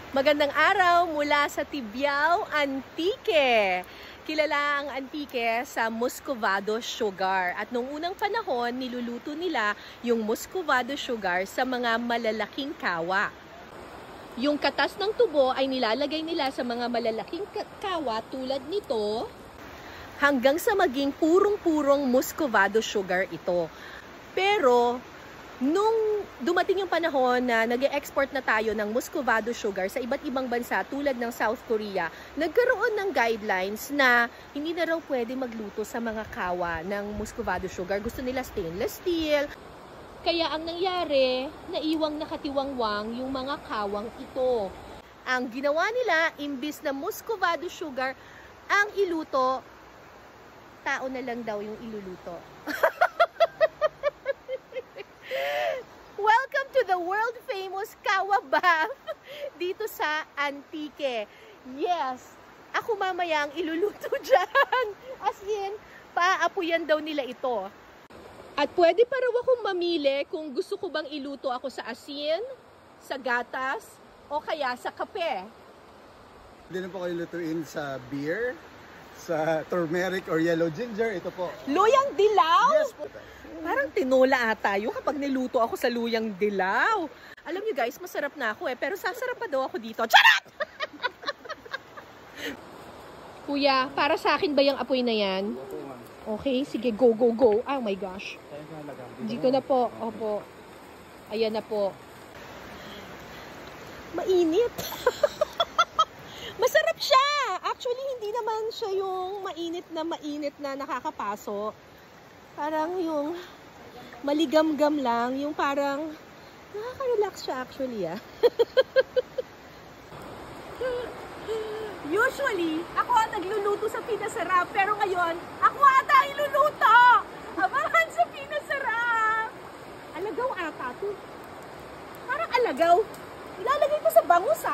Magandang araw mula sa Tibiao, Antique. Kilala ang Antique sa muscovado sugar. At nung unang panahon, niluluto nila yung muscovado sugar sa mga malalaking kawa. Yung katas ng tubo ay nilalagay nila sa mga malalaking kawa tulad nito hanggang sa maging purong-purong muscovado sugar ito. Pero nung dumating yung panahon na nag-export na tayo ng muscovado sugar sa iba't ibang bansa tulad ng South Korea, nagkaroon ng guidelines na hindi na raw pwede magluto sa mga kawa ng muscovado sugar. Gusto nila stainless steel. Kaya ang nangyari, naiwang nakatiwangwang yung mga kawang ito. Ang ginawa nila, imbis na muscovado sugar ang iluto, tao na lang daw yung iluluto. Welcome to the world famous Kawa Bath dito sa Antique. Yes, ako mamaya ang iluluto dyan. As in, paaapuyan daw nila ito. At pwede pa raw akong mamili kung gusto ko bang iluto ako sa asin, sa gatas, o kaya sa kape. Hindi na po kayo lutuin sa beer, sa turmeric or yellow ginger. Ito po. Luyang dilaw? Yes po. Parang tinola ata yun kapag niluto ako sa luyang dilaw. Alam niyo guys, masarap na ako pero sasarap pa daw ako dito. Charot! Kuya, para sa akin ba yung apoy na yan? Okay, sige, go, go, go. Oh my gosh. Dito na po. Opo. Ayan na po. Mainit. Masarap siya. Actually, hindi naman siya yung mainit na nakakapaso. Parang yung maligam-gam lang, yung parang nakaka-relax siya actually Usually, ako ang nagluluto sa Pinasarap, pero ngayon, ako ata ang iluluto! Abangan sa Pinasarap! Alagaw ata to. Parang alagaw. Ilalagay ko sa bangus